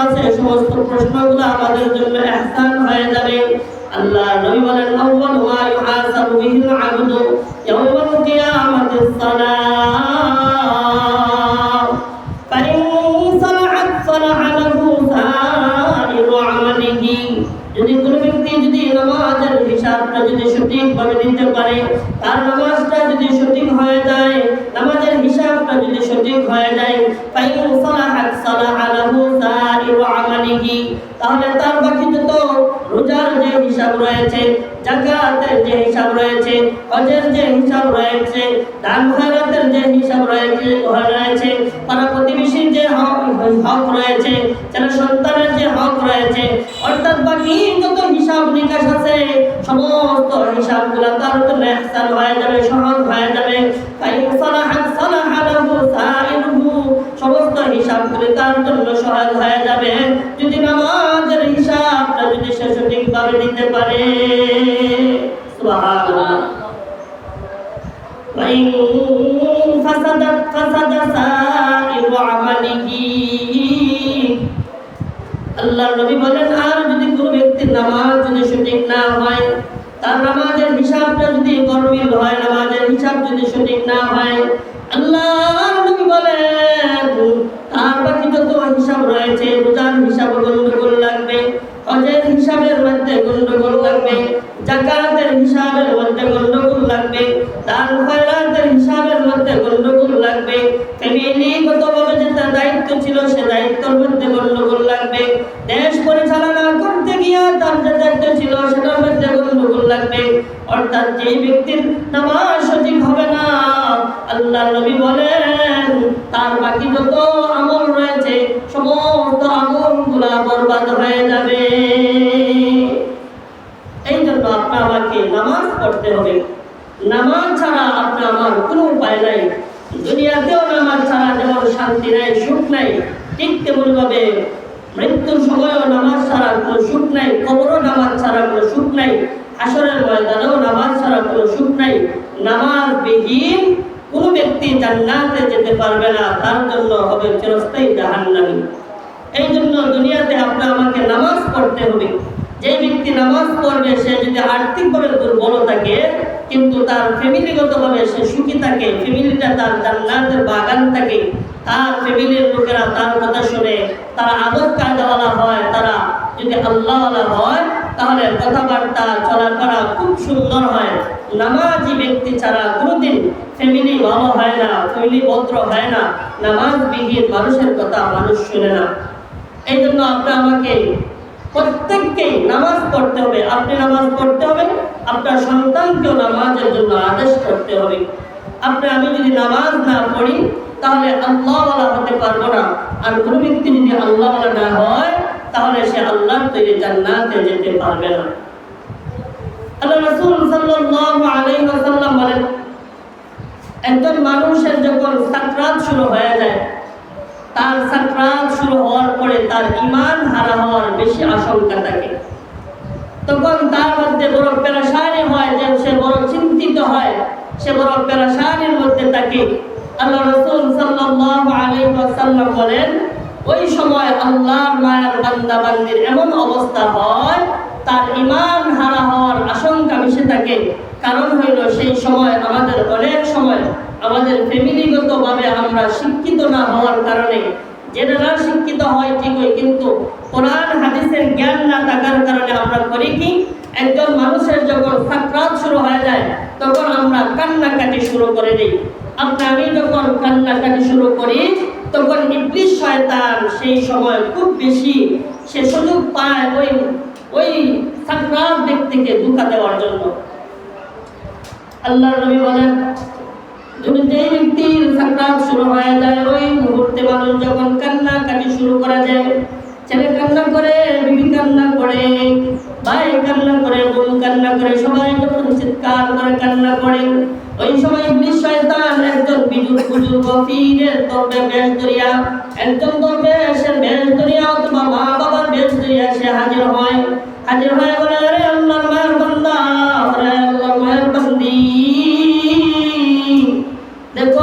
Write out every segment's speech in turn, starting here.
আছে সমস্ত প্রশ্নগুলো আমাদের জন্য ইহসান হয়ে যাবে। আল্লাহ নবী বলেন আউয়াল মা ইউহাসাবু বিহিল আবদু ইয়াউমাল কিয়ামাতিস সালাত ফাইন সালাহাত সালাহা লাহু সাইরু আমালিহি। যদি কোনো ব্যক্তি যদি নামাজের হিসাবটা যদি সঠিকভাবে দিতে পারে, তার নামাজটা যদি সঠিক হয়ে যায়, নামাজের হিসাবটা যদি সঠিক হয়ে যায়, ফাইন সালাহাত সালাহা লাহু সাইরু আমালিহি, তাহলে তার বাকি যত রোজার যে হিসাব রয়েছে, যাকাতের যে হিসাব রয়েছে, হজের যে হিসাব রয়েছে, দান খয়রাতের যে হিসাব রয়েছে, পাড়া প্রতিবেশীর যে হক রয়েছে, ছেলে সন্তানের যে হক রয়েছে, অর্থাৎ বাকি যত হিসাব নিকাশ আছে সমস্ত হিসাবগুলো তার জন্য ইহসান হয়ে যাবে, সহজ হয়ে যাবে। ফাইন সালাহাত সালাহা লাহু সাইরুহু, সমস্ত হিসাবগুলো তার জন্য সহজ হয়ে যাবে যদি নামাজের হিসাবটা যদি সে সঠিকভাবে দিতে পারে। সুবহানাল্লাহ। ওয়াইন ফাসাদাত ফাসাদা সাইরু আমালিহি। আল্লাহর নবী বলেন আর যদি কোনো ব্যক্তির নামাজ যদি সঠিক না হয়, তার নামাজের হিসাবটা যদি গরমিল হয়, নামাজের হিসাব যদি সঠিক না হয়, আল্লাহর নবী বলেন তার বাকি যত হিসাব রয়েছে, রোজার হিসাব গন্ডগোল লাগবে, হজের হিসাবের মধ্যে গন্ডগোল লাগবে, যাকাতের হিসাবের মধ্যে গন্ডগোল লাগবে, দান খয়রাতের হিসাবের মধ্যে গন্ডগোল লাগবে, ফ্যামিলিগতভাবে যে তার দায়িত্ব ছিল সে দায়িত্বের মধ্যে গন্ডগোল লাগবে, দেশ পরিচালনা করতে গিয়ে তার যে দায়িত্ব ছিল সেটার মধ্যে গন্ডগোল লাগবে। অর্থাৎ যে ব্যক্তির নামাজ সঠিক হবে না, আল্লাহ নবী বলেন তার বাকি যত আমল রয়েছে সমস্ত আমলগুলা বরবাদ হয়ে যাবে। এই জন্য আপনার আমাকে নামাজ পড়তে হবে। নামাজ ছাড়া আপনার আমার কোনো উপায় নাই। দুনিয়াতেও নামাজ ছাড়া যেমন শান্তি নাই, সুখ নাই, ঠিক তেমনি ভাবে মৃত্যুর সময়ও নামাজ ছাড়া কোনো সুখ নাই, কবরও নামাজ ছাড়া কোনো সুখ নাই, হাসরের ময়দানেও নামাজ ছাড়া কোনো সুখ নাই। নামাজ বিহীন কোনো ব্যক্তি জান্নাতে যেতে পারবে না, তার জন্য হবে চিরস্থায়ী জাহান্নামী। এই জন্য দুনিয়াতে আপনার আমাকে নামাজ পড়তে হবে। যে ব্যক্তি নামাজ পড়বে সে যদি আর্থিকভাবে দুর্বল থাকে কিন্তু তার ফ্যামিলিগতভাবে সে সুখী থাকে, ফ্যামিলিটা তার জান্নাতের বাগান থাকে, তার ফ্যামিলির লোকেরা তার কথা শুনে, তারা আদব কায়দাওয়ালা হয়, তারা যদি আল্লাহওয়ালা হয় তাহলে কথাবার্তা চলাফেরা খুব সুন্দর হয়। নামাজি ব্যক্তি ছাড়া কোনোদিন ফ্যামিলি ভালো হয় না, ফ্যামিলি ভদ্র হয় না। নামাজবিহীন মানুষের কথা মানুষ শুনে না। এই জন্য আপনি আমাকে প্রত্যেককেই নামাজ পড়তে হবে। আপনি নামাজ পড়তে হবে, আপনার সন্তানকেও নামাজের জন্য আদেশ করতে হবে। আমি যদি নামাজ না পড়ি তাহলে আল্লাহওয়ালা হতে পারবো না। আর কোনো ব্যক্তি যদি আল্লাহওয়ালা না হয় তাহলে সে আল্লাহর তৈরি জান্নাতে যেতে পারবে না। আল্লাহ রাসূল সাল্লাল্লাহু আলাইহি ওয়াসাল্লাম বলেন একজন মানুষের যখন সাকরাত শুরু হয়ে যায়, তার সাকরাত শুরু হওয়ার পরে তার ঈমান হারা হওয়ার বেশি আশঙ্কা থাকে। তখন তার মধ্যে বড় পেরেশানি হয়, যে সে বড় চিন্তিত হয়, সে বড় পেরেশানির মধ্যে থাকে। আল্লাহ রাসূল সাল্লাল্লাহু আলাইহি ওয়াসাল্লাম বলেন ওই সময় আল্লাহর মায়ের বান্দা বান্দির এমন অবস্থা হয় তার ঈমান হারা হওয়ার আশঙ্কা বেশি থাকে। কারণ হইল সেই সময় আমাদের অনেক সময় আমাদের ফ্যামিলিগতভাবে আমরা শিক্ষিত না হওয়ার কারণে, জেনারেল শিক্ষিত হয় ঠিকই কিন্তু কোরআন হাদিসের জ্ঞান না থাকার কারণে আমরা করি কি, একজন মানুষের যখন সাকরাত শুরু হয়ে যায় তখন আমরা কান্নাকাটি শুরু করে দিই। আমি যখন কান্নাকাটি শুরু করি তখন ইবলিস শয়তান সেই সময় খুব বেশি সে সুযোগ পায় ওই সাকরাত ব্যক্তিকে ধোঁকা দেওয়ার জন্য। আল্লাহর নবী বলেন যদি যেই ব্যক্তির সাকরাত শুরু হয়ে যায় ওই মুহূর্তে মানুষ যখন কান্নাকাটি শুরু করা যায়, ছেলে কান্না করে, বিবি কান্না করে, ভাই কান্না করে, বোন কান্না করে, সবাই যখন চিৎকার করে কান্না করে, ওই সময় ইবলিস শয়তান একজন বুজুর্গ পীরের তরবে বেশ ধরিয়া, একজন দরবেশের বেশ ধরিয়া অথবা মা বাবার বেশ ধরিয়া সে হাজির হয় বলে আরে আল্লাহর মায়ের বান্দা, আরে আল্লাহর মায়ের বান্দি, দেখো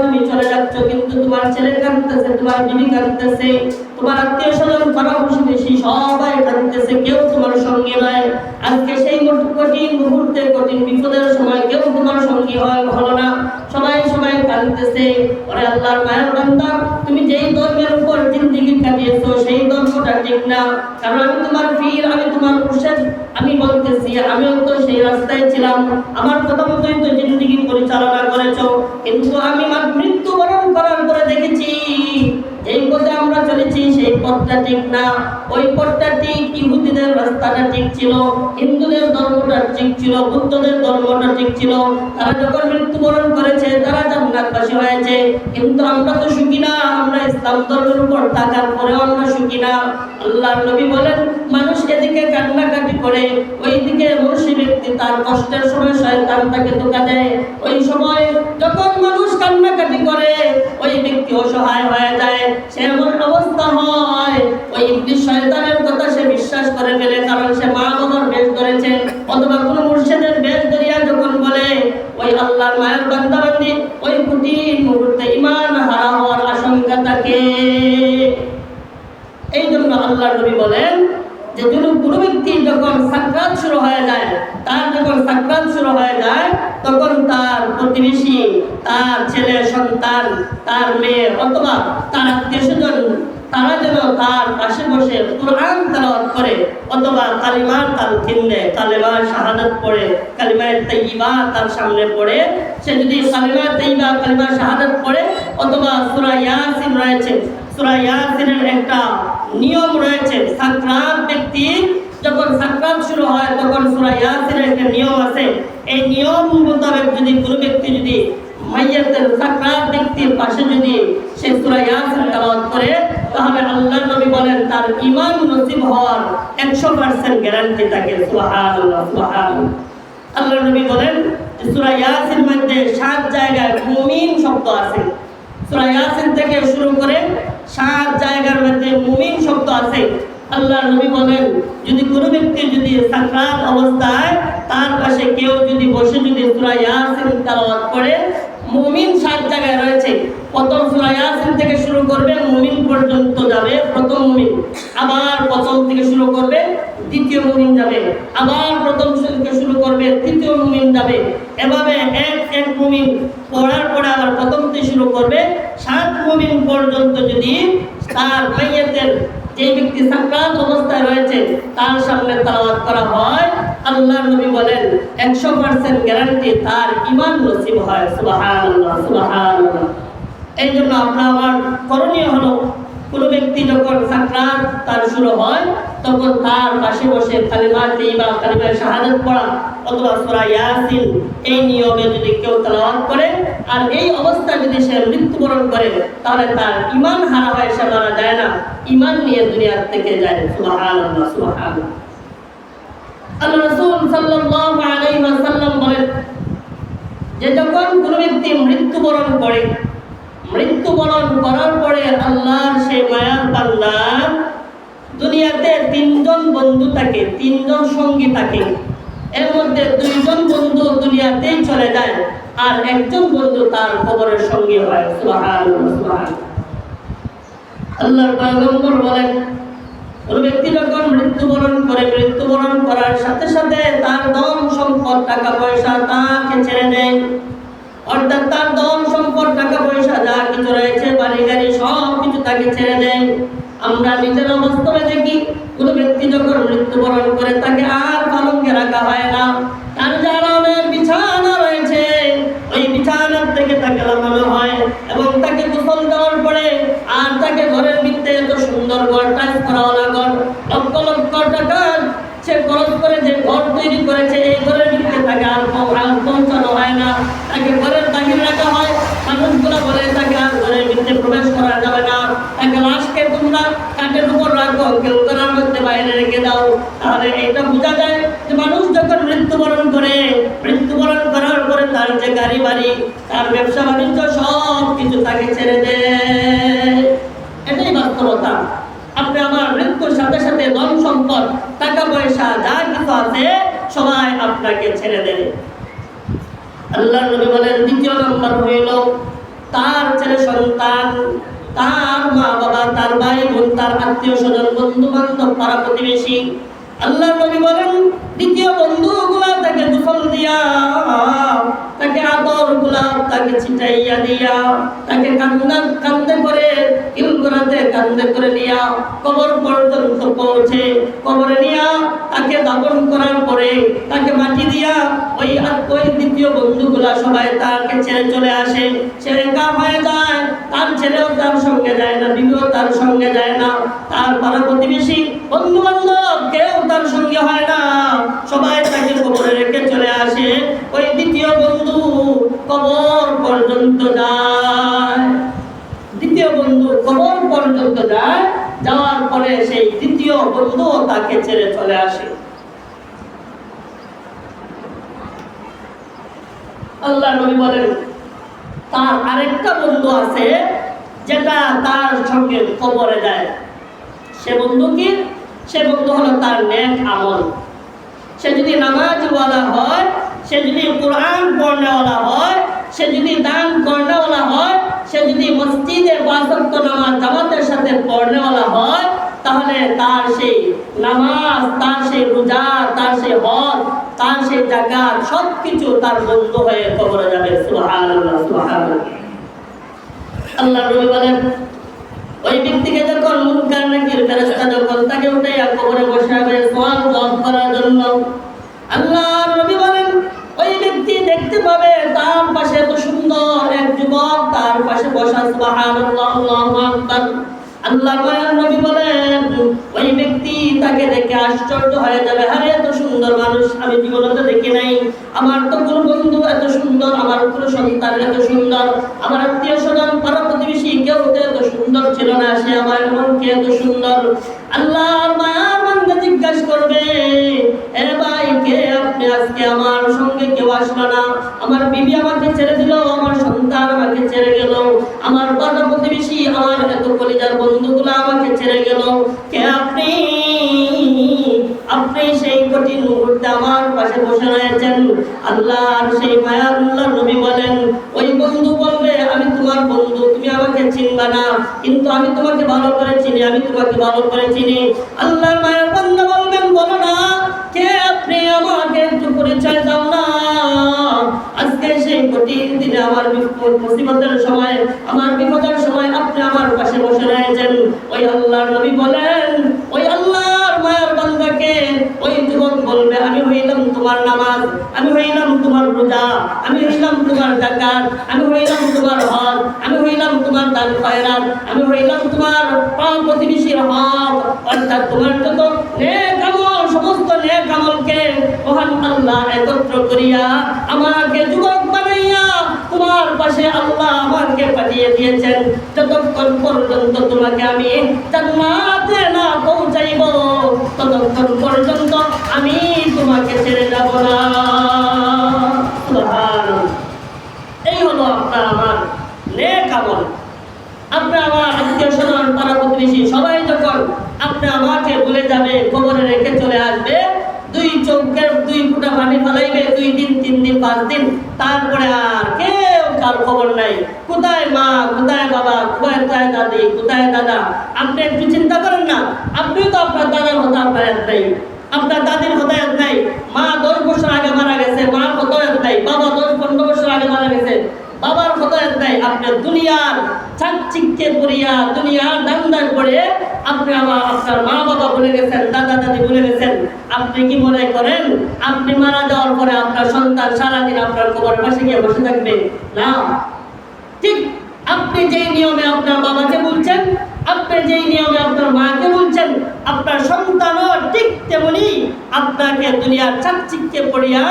তুমি চলে যাচ্ছ কিন্তু তোমার ছেলে কাঁদতেছে, তোমার বিবি কাঁদতেছে, তোমার আত্মীয় স্বজন আপনজন পাড়াপ্রতিবেশী সবাই কাঁদতেছে, কেউ তোমার সঙ্গী নয়। আজকে সেই কঠিন মুহূর্তে, কঠিন বিপদের সময় কেউ তোমার সঙ্গী হলো না, সবাই কাঁদতেছে। ওরে আল্লাহর মায়ের বান্দা, তুমি যেই ধর্মের উপর জিন্দেগি কাটিয়েছো সেই ধর্মটা ঠিক না। কারণ আমি তোমার পীর, আমি তোমার মুর্শিদ, আমি বলতেছি আমিও তো সেই রাস্তায় ছিলাম, আমার কথা মতোই তো জিন্দেগি পরিচালনা করেছো, কিন্তু আমি মৃত্যুবরণ করার পরে দেখেছি এই পথে আমরা চলেছি সেই পথটা ঠিক না। ওই পথটা ঠিক, ইহুদিদের রাস্তাটা ঠিক ছিল, হিন্দুদের ধর্মটা ঠিক ছিল, বুদ্ধদের ধর্মটা ঠিক ছিল। তারা যখন মৃত্যুবরণ করেছে তারা জান্নাতবাসী হয়েছে, কিন্তু আমরা তো সুখী না। আমরা ইসলাম ধর্মের উপর থাকার পরেও আমরা সুখী না। আল্লাহর নবী বলেন, মানুষ এদিকে কান্নাকাটি করে, ওইদিকে মুর্শিদ ব্যক্তি তার কষ্টের সময় শয়তান তাকে ধোঁকা দেয়। ওই সময় যখন মানুষ কান্নাকাটি করে ওই ব্যক্তি অসহায় হয়ে যায়, সে এমন অবস্থা হয় ওই ইবলিস শয়তানের কথা সে বিশ্বাস করে ফেলে, কারণ সে মা বাবার বেশ ধরেছে অথবা কোনো মুর্শিদের বেশ ধরিয়া যখন বলে, ওই আল্লাহর মায়ের বান্দাবান্দি ওই কঠিন মুহূর্তে ঈমান হারা হওয়ার আশঙ্কা থাকে। এই জন্য আল্লাহর নবী বলেন যে কোনো ব্যক্তি যখন সাকরাত শুরু হয়ে যায়, তখন তার প্রতিবেশী, তার ছেলে সন্তান, তার মেয়ে অথবা তার আত্মীয়স্বজন, তারা যেন তার পাশে বসে কুরআন তেলাওয়াত করে অথবা কালিমার তালকিন দেয়, কালিমা শাহাদাত পড়ে, কালিমা তাইয়্যিবা তার সামনে পড়ে। সে যদি কালিমা তাইয়্যিবা, কালিমা শাহাদাত পড়ে অথবা সূরা ইয়াসিন রয়েছে, সূরা ইয়াসিনের একটা নিয়ম রয়েছে, সাকরাত ব্যক্তি যখন সাকরাত শুরু হয় তখন সূরা ইয়াসিনের একটা নিয়ম আছে। এই নিয়ম মোতাবেক যদি কোনো ব্যক্তি যদি মাইয়াতের সাকরাত ব্যক্তির পাশে যদি সে সূরা ইয়াসিন তেলাওয়াত করে, তাহলে আল্লাহর নবী বলেন তার ঈমান নসিব হওয়ার 100% গ্যারান্টি থাকে। সুবহানাল্লাহ, সুবহানাল্লাহ। আল্লাহর নবী বলেন সূরা ইয়াসিন মধ্যে 7 জায়গায় মুমিন শব্দ আছে। সূরা ইয়াসিন থেকে শুরু করে 7 জায়গার মধ্যে মুমিন শব্দ আছে। আল্লাহর নবী বলেন যদি কোনো ব্যক্তি যদি সাকরাত অবস্থায় তার পাশে কেউ যদি বসে যদি সূরা ইয়াসিন তেলাওয়াত করে, মুমিন 7 জায়গায় রয়েছে। প্রথম সূরা ইয়াসিন থেকে শুরু করবে, মুমিন পর্যন্ত যাবে প্রথম মুমিন, আবার প্রথম থেকে শুরু করবে দ্বিতীয় মুমিন যাবে, আবার প্রথম থেকে শুরু করবে তৃতীয় মুমিন যাবে। এভাবে এক মুমিন পড়ার পরে আবার প্রথম থেকে শুরু করবে 7 মুমিন পর্যন্ত যদি তার মাইয়াতের যে ব্যক্তি সাকরাত অবস্থায় রয়েছে তার সামনে তেলাওয়াত করা হয়, আল্লাহর নবী বলেন 100% গ্যারান্টি তার ঈমান নসিব হয়। সুবহানাল্লাহ, সুবহানাল্লাহ। এই জন্য আমার করণীয় হলো কোনো ব্যক্তি যখন সাকরাত তার শুরু হয় তখন তার পাশে বসে কালিমা তাইয়্যিবা, কালিমা শাহাদাত পড়া অথবা সূরা ইয়াসিন এই নিয়মে যদি কেউ তেলাওয়াত করে আর এই অবস্থায় যদি সে মৃত্যুবরণ করে, তাহলে তার ঈমান হারা হয়, সে মারা যায় না, ঈমান নিয়ে দুনিয়া থেকে যায়। সুবহানাল্লাহ, সুবহানাল্লাহ। আল্লাহ রাসূল সাল্লাল্লাহু আলাইহি ওয়াসাল্লাম বলেন যে যখন কোনো ব্যক্তি মৃত্যুবরণ করার পরে আল্লাহর সেই মায়ার বান্দা দুনিয়াতে 3 জন বন্ধু থাকে, 3 জন সঙ্গী থাকে। এর মধ্যে 2 জন বন্ধু দুনিয়াতেই চলে যায় আর 1 জন বন্ধু তার কবরের সঙ্গী হয়। সুবহানাল্লাহ, সুবহানাল্লাহ। আল্লাহর পয়গম্বর বলেন কোন ব্যক্তি যখন মৃত্যুবরণ করার সাথে সাথে তার ধন সম্পদ টাকা পয়সা তাকে ছেড়ে দেয়, অর্থাৎ তার ধন সম্পদ টাকা পয়সা যা কিছু রয়েছে বাড়ি গাড়ি সব কিছু তাকে ছেড়ে দেয়। আমরা নিজের বাস্তবে দেখি কোন ব্যক্তি যখন মৃত্যুবরণ করে তাকে আর পালঙ্কে রাখা হয় না, তার যে আরামের বিছানা রয়েছে ওই বিছানার থেকে তাকে নামানো হয় এবং তাকে গোসল দেওয়ার পরে আর তাকে ঘরের ভিতরে এত সুন্দর ঘর টাইপ করা হলো, ঘর লক্ষ লক্ষ টাকা সে খরচ করে যে ঘর তৈরি করেছে এই ঘরের ভিতরে তাকে আর পৌঁছানো হয় না, তাকে ঘরের বাহিরে রাখা হয়। মানুষগুলো বলে তাকে আর ঘরের ভিতরে প্রবেশ করা যাবে না, তাকে লাশকে তোমরা কাঠের উপর রাখো, কেউ ঘরের মধ্যে বাইরে রেখে দাও। তাহলে এটা বোঝা যায় যে মানুষ যখন মৃত্যুবরণ করার পরে তার যে গাড়ি বাড়ি, তার ব্যবসা বাণিজ্য সব কিছু তাকে ছেড়ে দেয়। এটাই বাস্তবতা। আপনি আমার মৃত্যুর সাথে সাথে ধন সম্পদ টাকা পয়সা যা কিছু আছে সবাই আপনাকে ছেড়ে দেবে। আল্লাহর নবী বলেন দ্বিতীয় নম্বর হইল তার ছেলে সন্তান তার মা বাবা, তার ভাই বোন, তার আত্মীয় স্বজন, বন্ধু বান্ধব, পাড়া প্রতিবেশী। আল্লাহ নবী বলেন দ্বিতীয় বন্ধুগুলা তাকে গোসল দিয়া, তাকে আদর গোলাপ তাকে ছিটাইয়া দিয়া, তাকে কান্দে করে ইলগোরাতে কান্দে করে নিয়া কবর পর্যন্ত পৌঁছে কবরে নিয়া তাকে দাফন করার পরে তাকে মাটি দিয়া ওই দ্বিতীয় বন্ধুগুলা সবাই তাকে ছেড়ে চলে আসে। সে একা হয়ে যায়, তার ছেলেও তার সঙ্গে যায় না, বিবিও তার সঙ্গে যায় না, তার পাড়া প্রতিবেশী বন্ধু বান্ধব কেউ তার সঙ্গে হয় না, সবাই তাকে কবরে রেখে চলে আসে। ওই দ্বিতীয় বন্ধু কবর পর্যন্ত যায়, দ্বিতীয় বন্ধু কবর পর্যন্ত যায়, যাওয়ার পরে সেই দ্বিতীয় বন্ধু তাকে ছেড়ে চলে আসে। আল্লাহ নবী বলেন তার আরেকটা বন্ধু আছে যেটা তার সঙ্গে কবরে যায়। সে বন্ধু কি? সে বন্ধু হলো তার নেক আমল। সে যদি নামাজওয়ালা হয়, সে যদি কোরআন পড়নেওয়ালা হয়, সে যদি দান করনেওয়ালা হয়, সে যদি মসজিদে ৫ ওয়াক্ত নামাজ জামাতের সাথে পড়নেওয়ালা হয়, তাহলে তার সেই নামাজ, তার সেই রোজা, তার সেই হজ, তার সেই যাকাত সবকিছু তার বন্ধু হয়ে কবরে যাবে। সুবহানাল্লাহ, সুবহানাল্লাহ। আল্লাহ নবী বলেন ওই ব্যক্তিকে যখন মুনকার নাকির ফেরেশতা যখন তাকে উঠাইয়া কবরে বসাবে সওয়াল জবাব করার জন্য, আল্লাহর নবী বলেন ওই ব্যক্তি দেখতে পাবে তার পাশে এত সুন্দর এক যুবক তার পাশে বসা। সুবহানাল্লাহ, আল্লাহু আকবার। আল্লাহর নবী বলেন ওই ব্যক্তি তাকে দেখে আশ্চর্য হয়ে যাবে, আরে এত সুন্দর মানুষ আমি জীবনে তো দেখি নাই, আমার তো কোনো বন্ধু এত সুন্দর, আমার কোনো সন্তান এত সুন্দর, আমার আত্মীয় স্বজন পাড়া প্রতিবেশী কেউ তো এত সুন্দর ছিল না, সে আমার মনকে এত সুন্দর। আল্লাহর মায়ার বান্দা জিজ্ঞাসা করবে, এ ভাই কে আপনি? আজকে আমার সঙ্গে কেউ আসলো না, আমার বিবি আমাকে ছেড়ে দিল, আমার সন্তান আমাকে ছেড়ে গেল, আমার পাড়া প্রতিবেশী আমার এত কলিজার বন্ধুগুলো আমাকে ছেড়ে গেল, কে আপনি? আপনি সেই কঠিন মুহূর্তে আমার পাশে বসে রয়েছেন। আল্লাহর সেই মায়ার আল্লাহর নবী বলেন ওই বন্ধু বলবে আমি তোমার বন্ধু, তুমি আমাকে চিনবা না, কিন্তু আমি তোমাকে ভালো করে চিনি, আমি তোমাকে ভালো করে চিনি। আল্লাহর মায়ার বান্দা বলবেন বলো না কে আপনি, আমাকে একটু পরিচয় দাও না। আজকে সেই কঠিন দিনে আমার মুসিবতের সময়, আমার বিপদের সময় আপনি আমার পাশে বসে রয়েছেন। ওই আল্লাহর নবী বলেন ওই আল্লাহর মায়ার বান্দাকে ওই যুবক বলবে আমি হইলাম তোমার নামাজ, আমি হইলাম তোমার রোজা, আমি হইলাম তোমার যাকাত, আমি হইলাম তোমার হজ, আমি হইলাম তোমার দান খয়রাত, আমি হইলাম তোমার প্রতিবেশীর হক, অর্থাৎ তোমার যত নেক আমল সমস্ত নেক আমলকে মহান আল্লাহ একত্র করিয়া আমাকে যুবক বানাইয়া তোমার পাশে আল্লাহ আমাকে পাঠিয়ে দিয়েছেন। যতক্ষণ পর্যন্ত তোমাকে আমি জান্নাতে না পৌঁছাইব ততক্ষণ পর্যন্ত আমি তোমাকে ছেড়ে যাব না। সুবহানাল্লাহ। এই হলো আপনার আমার নেক আমল। আপনার আমার আত্মীয় স্বজন পাড়া প্রতিবেশী সবাই যখন আপনি আমাকে ভুলে যাবে, কবরে রেখে চলে আসবে, 2 চোখের 2 ফোঁটা পানি ফেলাইবে, 2 দিন 3 দিন 5 দিন, তারপরে আর কেউ কার খবর নাই। কোথায় মা, কোথায় বাবা, কোথায় দাদি, কোথায় দাদা? আপনি একটু চিন্তা করেন না, আপনিও তো আপনার দাদার হতা আপনার নাই, আপনার দাদির হতায়াত নাই, মা 10 বছর আগে মারা গেছে, মার হতায়াত নাই, বাবা 10-15 বছর আগে মারা গেছে, বাবার হতায়াত নাই। আপনার দুনিয়ার চাকচিক্যে পড়িয়া, দুনিয়ার দান্দার পড়ে আপনি আপনার মা বাবা ভুলে গেছেন, দাদা দাদি ভুলে গেছেন। আপনি কি মনে করেন আপনি মারা যাওয়ার পরে আপনার সন্তান সারাদিন আপনার কবরের পাশে গিয়ে বসে থাকবে? না। ঠিক আপনি যেই নিয়মে আপনার বাবাকে বলছেন, আপনি যেই নিয়মে আপনার মাকে বলছেন, আপনার সন্তানও ঠিক তেমনি আপনাকে দুনিয়ার চাকচিক্যে পড়িয়া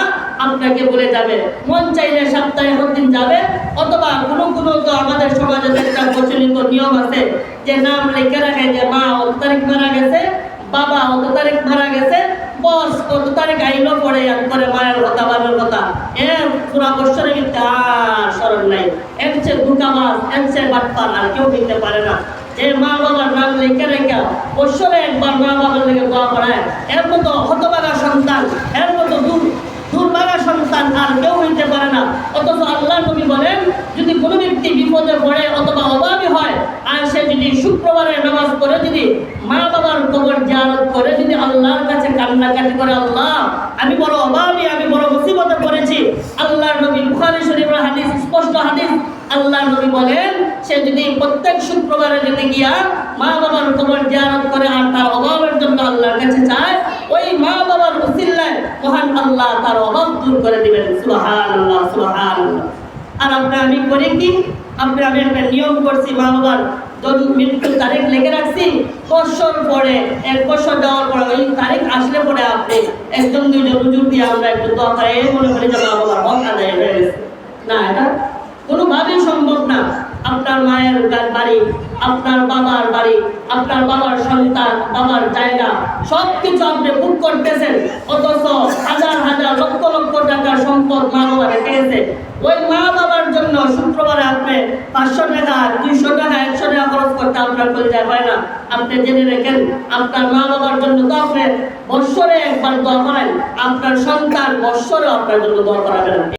আপনাকে বলে যাবে। মন চাইলে সপ্তাহে একদিন যাবে, অথবা কোনো কোনো তো আমাদের সমাজে একটা প্রচলিত নিয়ম আছে যে নাম লিখে রাখে যে মা অত তারিখ মারা গেছে, বাবা অত তারিখ মারা গেছে, বস কত তারিখ আইলো পড়ে করে মায়ের কথা বাবার কথা, পুরা বছরের ভিতরে আর স্মরণ নাই। এর চেয়ে দুঃখাবাস, এর চেয়ে বাটপার আর কেউ দিতে পারে না। যে মা বাবার নাম লিখে রেখে বছরে একবার মা বাবার লেগে দোয়া করায়, এর মতো হতভাগা সন্তান, এর মতো দুর্ভাগা সন্তান আর কেউ হইতে পারে না। অথচ আল্লাহ নবী বলেন যদি কোনো ব্যক্তি বিপদে পড়ে অথবা অভাবী হয় আর সে শুক্রবারে নামাজ পড়ে যদি মা বাবার কবর জিয়ারত করে যদি আল্লাহর কাছে কান্নাকাটি করে, আল্লাহ আমি বড় অভাবী, আমি বড় মুসিবতে পড়েছি, আল্লাহর নবী বুখারী শরীফের হাদিস, স্পষ্ট হাদিস, আল্লাহর নবী বলেন সে যদি প্রত্যেক শুক্রবারে যদি গিয়া মা বাবার কবর জিয়ারত করে আর তার অভাবের জন্য আল্লাহর কাছে চায়, ওই মা বাবার উসিলায় মহান আল্লাহ তার অভাব দূর করে দিবেন। সুবহানাল্লাহ, সুবহানাল্লাহ। আর আমি করি কি, আমি একটা নিয়ম করছি, মা বাবার মৃত্যুর তারিখ লিখে রাখছি, বছর পরে 1 বছর যাওয়ার পরে ওই তারিখ আসলে পরে আপনি একজন দুইজন হুজুর দিয়ে আমরা একটু দোয়া করে মনে করি যে মা বাবার হক আদায় হয়ে গেছে। না, এটা কোনোভাবেই সম্ভব না। আপনার মায়ের বাড়ি, আপনার বাবার বাড়ি, আপনার বাবার সন্তান, বাবার জায়গা সবকিছু আপনি বুক করতেছেন, অথচ হাজার হাজার লক্ষ লক্ষ টাকার সম্পদ মা বাবা রেখে গেছে। ওই মা বাবার জন্য শুক্রবারে আপনি 500 টাকা, 200 টাকা, 100 টাকা খরচ করতে আপনার কলিজায় হয় না। আপনি জেনে রেখেন, আপনার মা বাবার জন্য তো আপনি বৎসরে একবার দোয়া করেন, আপনার সন্তান বৎসরে আপনার জন্য দোয়া করাবেন।